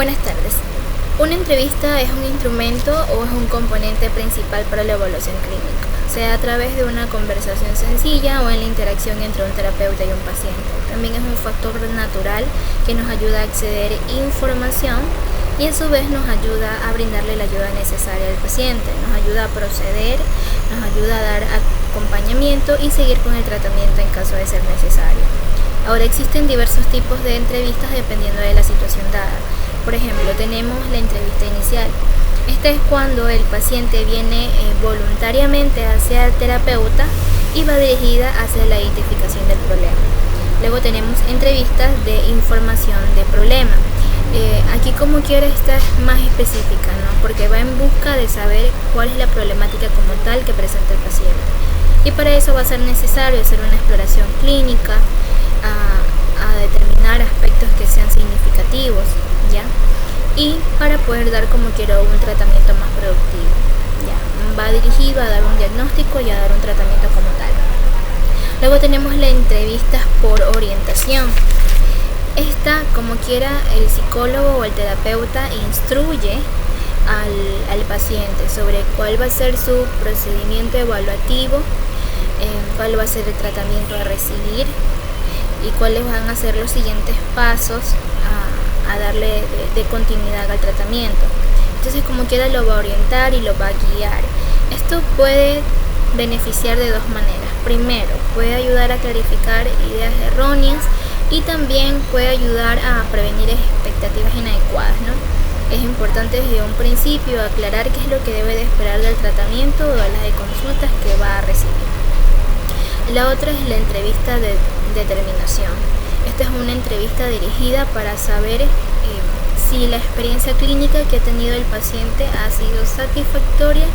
Buenas tardes. Una entrevista es un instrumento o es un componente principal para la evaluación clínica, sea a través de una conversación sencilla o en la interacción entre un terapeuta y un paciente. También es un factor natural que nos ayuda a acceder a información y a su vez nos ayuda a brindarle la ayuda necesaria al paciente, nos ayuda a proceder, nos ayuda a dar acompañamiento y seguir con el tratamiento en caso de ser necesario. Ahora existen diversos tipos de entrevistas dependiendo de la situación dada. Por ejemplo, tenemos la entrevista inicial. Esta es cuando el paciente viene voluntariamente hacia el terapeuta y va dirigida hacia la identificación del problema. Luego tenemos entrevistas de información de problema. Aquí como quiera esta es más específica, ¿no? Porque va en busca de saber cuál es la problemática como tal que presenta el paciente. Y para eso va a ser necesario hacer una exploración clínica, a determinar aspectos que sean significativos, ¿ya? Y para poder dar como quiero un tratamiento más productivo, ¿ya? Va dirigido a dar un diagnóstico y a dar un tratamiento como tal. Luego tenemos las entrevistas por orientación. Esta, como quiera, el psicólogo o el terapeuta instruye al paciente sobre cuál va a ser su procedimiento evaluativo, cuál va a ser el tratamiento a recibir y cuáles van a ser los siguientes pasos a darle de continuidad al tratamiento. Entonces, como quiera, lo va a orientar y lo va a guiar. Esto puede beneficiar de dos maneras. Primero, puede ayudar a clarificar ideas erróneas y también puede ayudar a prevenir expectativas inadecuadas, ¿no? Es importante desde un principio aclarar qué es lo que debe de esperar del tratamiento o de las consultas que va a recibir. La otra es la entrevista de determinación. Esta es una entrevista dirigida para saber si la experiencia clínica que ha tenido el paciente ha sido satisfactoria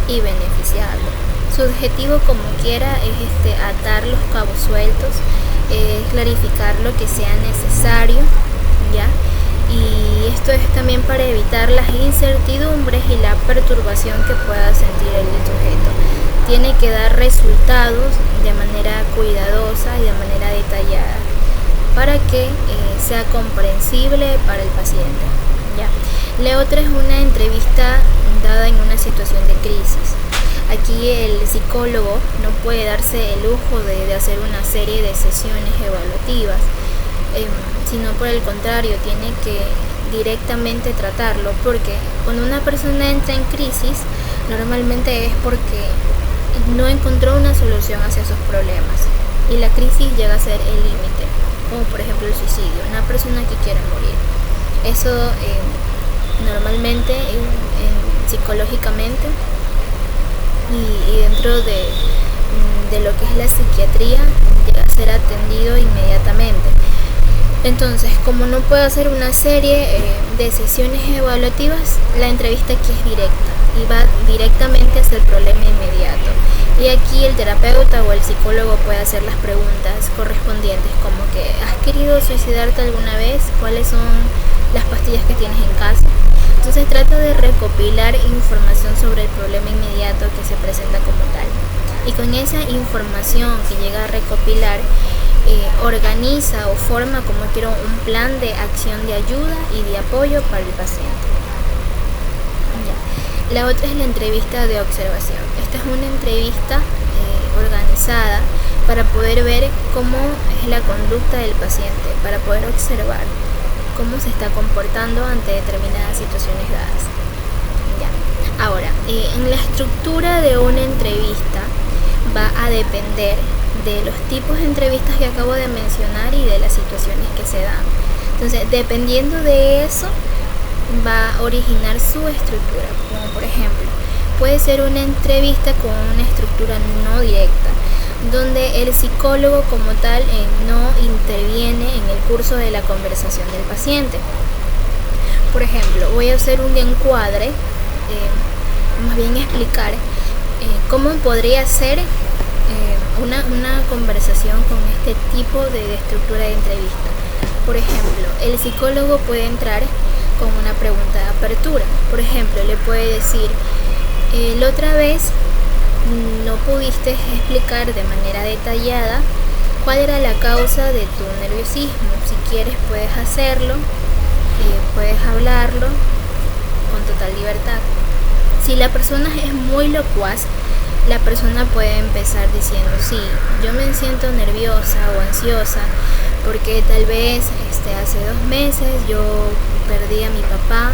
y beneficiable. Su objetivo, como quiera, es atar los cabos sueltos, clarificar lo que sea necesario, ¿ya? Y esto es también para evitar las incertidumbres y la perturbación que pueda sentir el sujeto. Tiene que dar resultados de manera cuidadosa y de manera detallada para que sea comprensible para el paciente, ¿ya? La otra es una entrevista dada en una situación de crisis. Aquí el psicólogo no puede darse el lujo de hacer una serie de sesiones evaluativas, sino por el contrario, tiene que directamente tratarlo, porque cuando una persona entra en crisis, normalmente es porque no encontró una solución hacia sus problemas y la crisis llega a ser el límite, como por ejemplo el suicidio, una persona que quiere morir. Eso normalmente psicológicamente y dentro de lo que es la psiquiatría llega a ser atendido inmediatamente. Entonces, como no puedo hacer una serie de sesiones evaluativas, la entrevista aquí es directa y va directamente hacia el problema inmediato. Y aquí el terapeuta o el psicólogo puede hacer las preguntas correspondientes, como que ¿has querido suicidarte alguna vez? ¿Cuáles son las pastillas que tienes en casa? Entonces trata de recopilar información sobre el problema inmediato que se presenta como tal. Y con esa información que llega a recopilar, organiza o forma como quiero un plan de acción de ayuda y de apoyo para el paciente. Ya. La otra es la entrevista de observación. Esta es una entrevista organizada para poder ver cómo es la conducta del paciente, para poder observar cómo se está comportando ante determinadas situaciones dadas. Ya. Ahora, en la estructura de una entrevista va a depender de los tipos de entrevistas que acabo de mencionar y de las situaciones que se dan. Entonces, dependiendo de eso, va a originar su estructura. Como por ejemplo, puede ser una entrevista con una estructura no directa, donde el psicólogo como tal no interviene en el curso de la conversación del paciente. Por ejemplo, voy a hacer un encuadre, más bien explicar cómo podría ser una conversación con este tipo de estructura de entrevista. Por ejemplo, el psicólogo puede entrar con una pregunta de apertura. Por ejemplo, le puede decir, la otra vez no pudiste explicar de manera detallada cuál era la causa de tu nerviosismo. Si quieres puedes hacerlo puedes hablarlo con total libertad. Si la persona es muy locuaz, la persona puede empezar diciendo, sí, yo me siento nerviosa o ansiosa porque tal vez hace 2 meses yo perdí a mi papá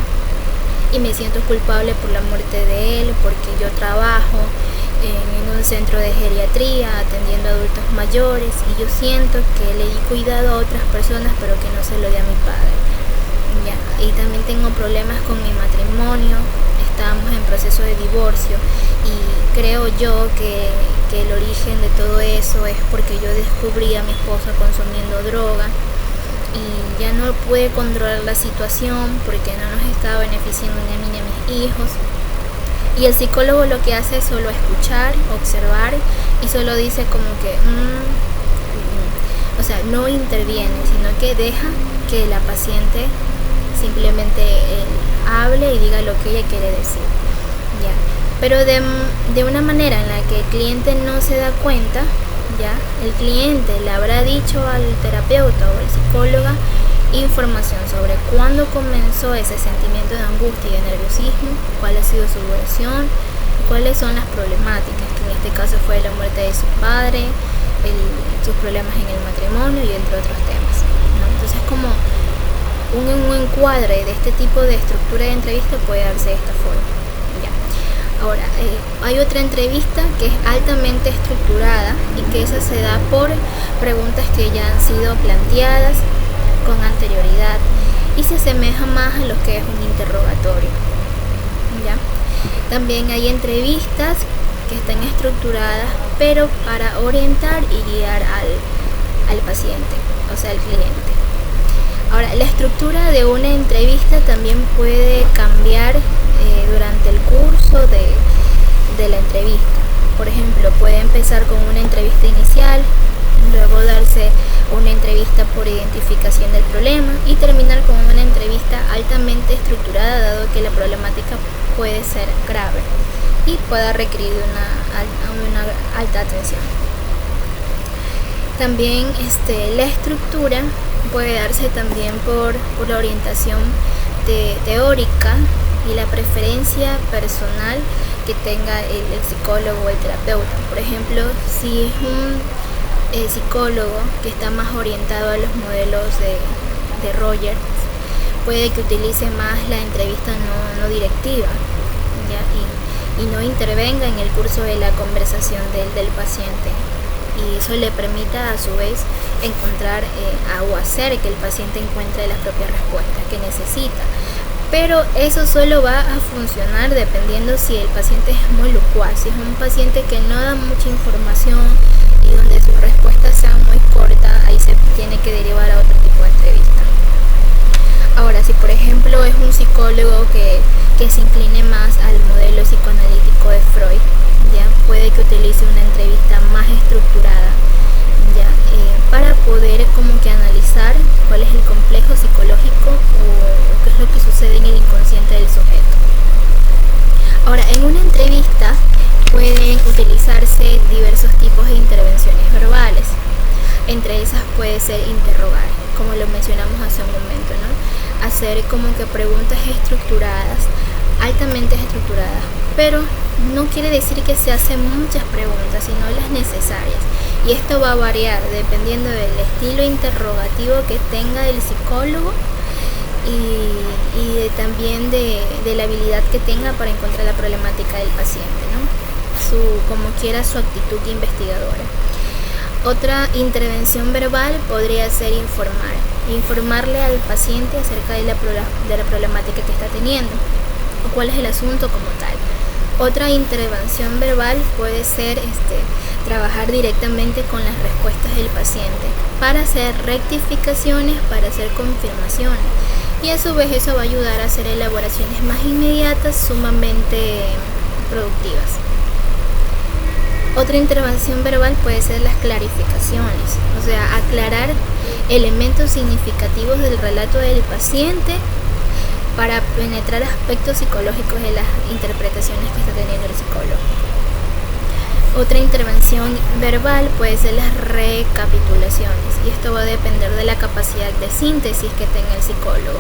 y me siento culpable por la muerte de él porque yo trabajo en un centro de geriatría atendiendo a adultos mayores y yo siento que le di cuidado a otras personas pero que no se lo di a mi padre. Ya. Y también tengo problemas con mi matrimonio, estamos en proceso de divorcio y creo yo que el origen de todo eso es porque yo descubrí a mi esposa consumiendo droga y ya no pude controlar la situación porque no nos estaba beneficiando ni a mí ni a mis hijos. Y el psicólogo lo que hace es solo escuchar, observar y solo dice como que o sea, no interviene, sino que deja que la paciente simplemente hable y diga lo que ella quiere decir. Ya. Pero de una manera en la que el cliente no se da cuenta, ya, el cliente le habrá dicho al terapeuta o al psicólogo información sobre cuándo comenzó ese sentimiento de angustia y de nerviosismo, cuál ha sido su duración, cuáles son las problemáticas, que en este caso fue la muerte de su padre, sus problemas en el matrimonio y entre otros temas, ¿no? Entonces, como un encuadre de este tipo de estructura de entrevista puede darse de esta forma. Ya. Ahora, hay otra entrevista que es altamente estructurada y que esa se da por preguntas que ya han sido planteadas con anterioridad y se asemeja más a lo que es un interrogatorio. ¿Ya? También hay entrevistas que están estructuradas pero para orientar y guiar al paciente, o sea, al cliente. Ahora, la estructura de una entrevista también puede cambiar durante el curso de la entrevista. Por ejemplo, puede empezar con una entrevista inicial, luego darse una entrevista por identificación del problema y terminar con una entrevista altamente estructurada, dado que la problemática puede ser grave y pueda requerir una alta atención. También la estructura puede darse también por la orientación teórica y la preferencia personal que tenga el psicólogo o el terapeuta. Por ejemplo, si es un psicólogo que está más orientado a los modelos de Rogers, puede que utilice más la entrevista no directiva, ¿ya? Y no intervenga en el curso de la conversación del paciente, y eso le permita a su vez encontrar o hacer que el paciente encuentre las propias respuestas que necesita. Pero eso solo va a funcionar dependiendo si el paciente es muy locuaz, si es un paciente que no da mucha información y donde sus respuestas sean muy cortas, ahí se tiene que derivar a otro tipo de entrevista. Ahora, si por ejemplo es un psicólogo que se incline más al modelo psicoanalítico de Freud, ya puede que utilice una entrevista más estructurada, ya para poder como que analizar cuál es el complejo psicológico o qué es lo que sucede en el inconsciente del sujeto. Ahora, en una entrevista pueden utilizarse diversos tipos de intervenciones verbales. Entre esas puede ser interrogar, como lo mencionamos hace un momento, ¿no? Hacer como que preguntas estructuradas, altamente estructuradas, pero no quiere decir que se hacen muchas preguntas, sino las necesarias. Y esto va a variar dependiendo del estilo interrogativo que tenga el psicólogo y también de la habilidad que tenga para encontrar la problemática del paciente, ¿no? Como quiera su actitud investigadora. Otra intervención verbal podría ser informarle al paciente acerca de la problemática que está teniendo o cuál es el asunto como tal. Otra intervención verbal puede ser trabajar directamente con las respuestas del paciente para hacer rectificaciones, para hacer confirmaciones, y a su vez eso va a ayudar a hacer elaboraciones más inmediatas, sumamente productivas. Otra intervención verbal puede ser las clarificaciones, o sea, aclarar elementos significativos del relato del paciente para penetrar aspectos psicológicos de las interpretaciones que está teniendo el psicólogo. Otra intervención verbal puede ser las recapitulaciones, y esto va a depender de la capacidad de síntesis que tenga el psicólogo.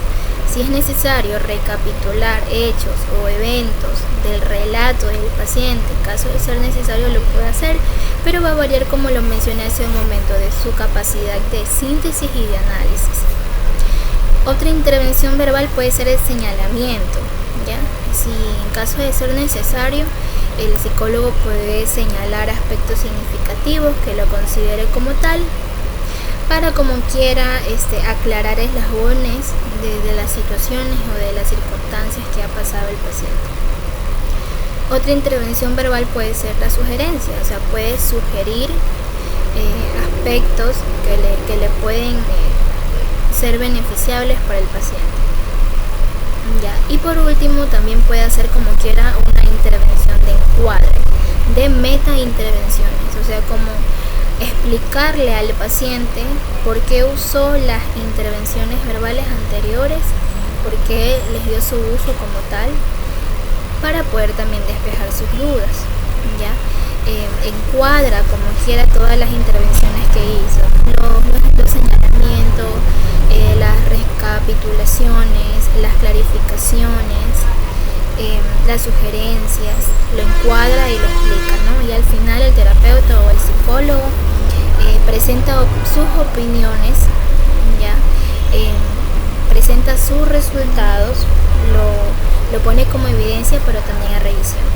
Si es necesario recapitular hechos o eventos del relato del paciente, en caso de ser necesario lo puede hacer, pero va a variar, como lo mencioné hace un momento, de su capacidad de síntesis y de análisis. Otra intervención verbal puede ser el señalamiento, ¿ya? Si en caso de ser necesario, el psicólogo puede señalar aspectos significativos que lo considere como tal, para como quiera aclarar eslabones de las situaciones o de las circunstancias que ha pasado el paciente. Otra intervención verbal puede ser la sugerencia, o sea, puede sugerir aspectos que le pueden ser beneficiables para el paciente. ¿Ya? Y por último, también puede hacer como quiera una intervención de encuadre, de meta-intervenciones, o sea, como explicarle al paciente por qué usó las intervenciones verbales anteriores, por qué les dio su uso como tal, para poder también despejar sus dudas, ¿ya? Encuadra como quiera todas las intervenciones que hizo, los señalamientos, las recapitulaciones, las clarificaciones, las sugerencias, lo encuadra y lo explica, ¿no? Y al final el terapeuta o el psicólogo presenta sus opiniones, ¿ya? Presenta sus resultados, lo pone como evidencia, pero también a revisión.